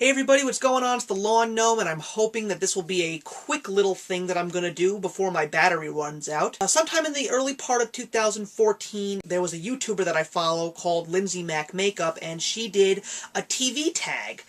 Hey everybody, what's going on? It's the Lawn Gnome, and I'm hoping that this will be a quick little thing that I'm going to do before my battery runs out. Sometime in the early part of 2014, there was a YouTuber that I follow called Lindsay Mac Makeup, and she did a TV tag.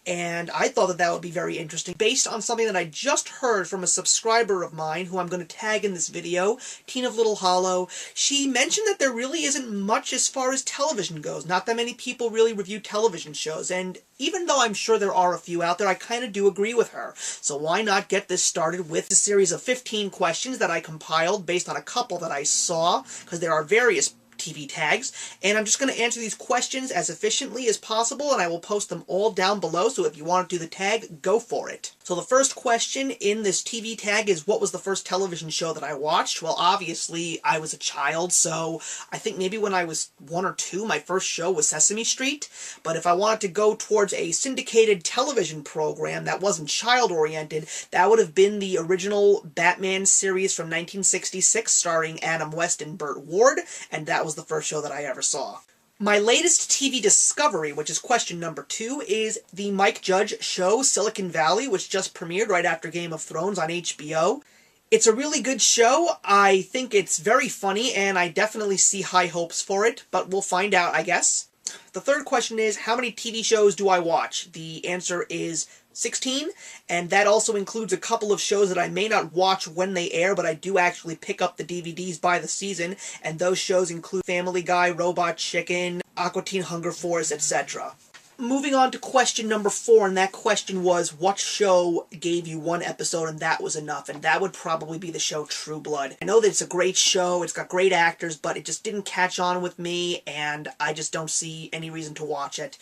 And I thought that that would be very interesting, based on something that I just heard from a subscriber of mine, who I'm going to tag in this video, TeenofLittleHollow. She mentioned that there really isn't much as far as television goes. Not that many people really review television shows, and even though I'm sure there are a few out there, I kind of do agree with her. So why not get this started with a series of 15 questions that I compiled based on a couple that I saw, because there are various TV tags, and I'm just going to answer these questions as efficiently as possible, and I will post them all down below, so if you want to do the tag, go for it. So the first question in this TV tag is, what was the first television show that I watched? Well, obviously, I was a child, so I think maybe when I was 1 or 2, my first show was Sesame Street, but if I wanted to go towards a syndicated television program that wasn't child-oriented, that would have been the original Batman series from 1966, starring Adam West and Burt Ward, and that was the first show that I ever saw. My latest TV discovery, which is question number 2, is the Mike Judge show Silicon Valley, which just premiered right after Game of Thrones on HBO. It's a really good show. I think it's very funny, and I definitely see high hopes for it, but we'll find out, I guess. The third question is, how many TV shows do I watch? The answer is 16, and that also includes a couple of shows that I may not watch when they air, but I do actually pick up the DVDs by the season, and those shows include Family Guy, Robot Chicken, Aqua Teen Hunger Force, etc. Moving on to question number 4, and that question was, what show gave you 1 episode and that was enough? And that would probably be the show True Blood. I know that it's a great show, it's got great actors, but it just didn't catch on with me, and I just don't see any reason to watch it.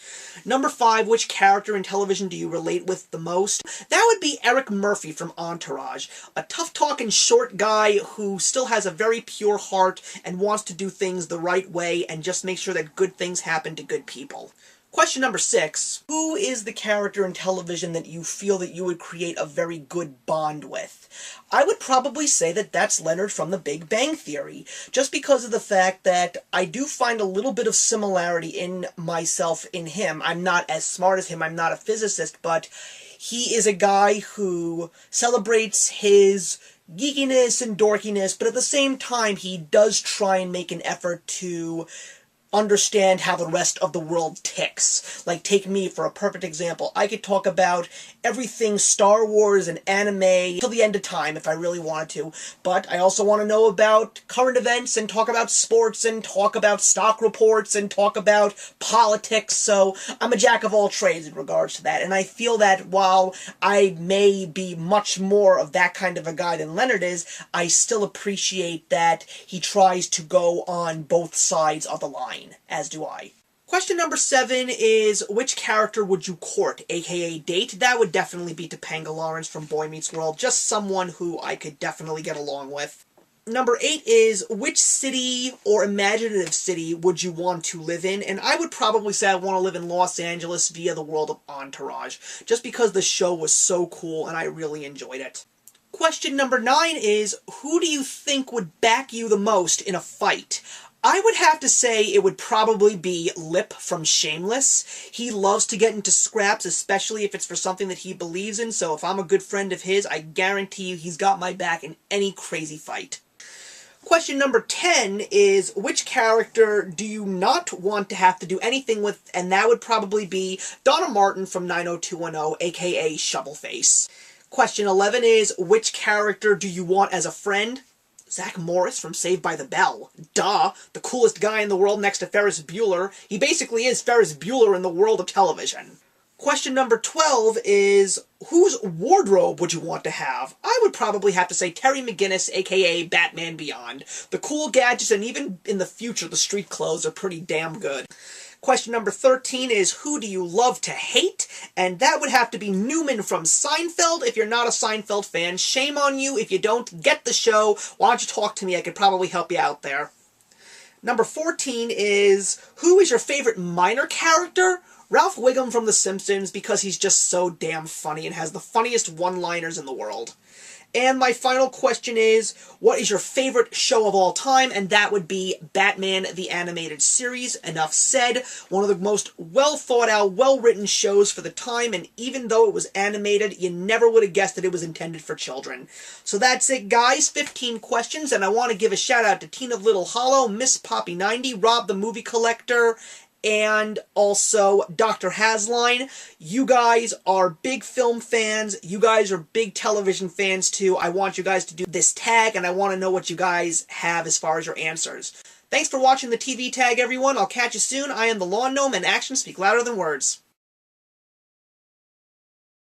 Number 5, which character in television do you relate with the most? That would be Eric Murphy from Entourage. A tough-talking short guy who still has a very pure heart and wants to do things the right way and just make sure that good things happen to good people. Question number 6, who is the character in television that you feel that you would create a very good bond with? I would probably say that that's Leonard from The Big Bang Theory, just because of the fact that I do find a little bit of similarity in myself in him. I'm not as smart as him, I'm not a physicist, but he is a guy who celebrates his geekiness and dorkiness, but at the same time he does try and make an effort to understand how the rest of the world ticks. Like, take me for a perfect example. I could talk about everything Star Wars and anime till the end of time if I really wanted to, but I also want to know about current events and talk about sports and talk about stock reports and talk about politics, so I'm a jack of all trades in regards to that, and I feel that while I may be much more of that kind of a guy than Leonard is, I still appreciate that he tries to go on both sides of the line. As do I. Question number 7 is, which character would you court, aka date? That would definitely be Topanga Lawrence from Boy Meets World, just someone who I could definitely get along with. Number 8 is, which city or imaginative city would you want to live in? And I would probably say I want to live in Los Angeles via the world of Entourage, just because the show was so cool and I really enjoyed it. Question number 9 is, who do you think would back you the most in a fight? I would have to say it would probably be Lip from Shameless. He loves to get into scraps, especially if it's for something that he believes in, so if I'm a good friend of his, I guarantee you he's got my back in any crazy fight. Question number 10 is, which character do you not want to have to do anything with? And that would probably be Donna Martin from 90210, aka Shovelface. Question 11 is, which character do you want as a friend? Zach Morris from Saved by the Bell. Duh! The coolest guy in the world next to Ferris Bueller. He basically is Ferris Bueller in the world of television. Question number 12 is, whose wardrobe would you want to have? I would probably have to say Terry McGinnis, aka Batman Beyond. The cool gadgets and even in the future the street clothes are pretty damn good. Question number 13 is, who do you love to hate? And that would have to be Newman from Seinfeld. If you're not a Seinfeld fan, shame on you. If you don't get the show, why don't you talk to me? I could probably help you out there. Number 14 is, who is your favorite minor character? Ralph Wiggum from The Simpsons, because he's just so damn funny and has the funniest one-liners in the world. And my final question is, what is your favorite show of all time? And that would be Batman the Animated Series. Enough said. One of the most well thought out, well written shows for the time, and even though it was animated, you never would have guessed that it was intended for children. So that's it, guys. 15 questions, and I want to give a shout out to TeenofLittleHollow, Miss Poppy90, Rob the Movie Collector, and also DrHasslein. You guys are big film fans. You guys are big television fans too. I want you guys to do this tag, and I want to know what you guys have as far as your answers. Thanks for watching the TV tag, everyone. I'll catch you soon. I am the Lawn Gnome, and actions speak louder than words.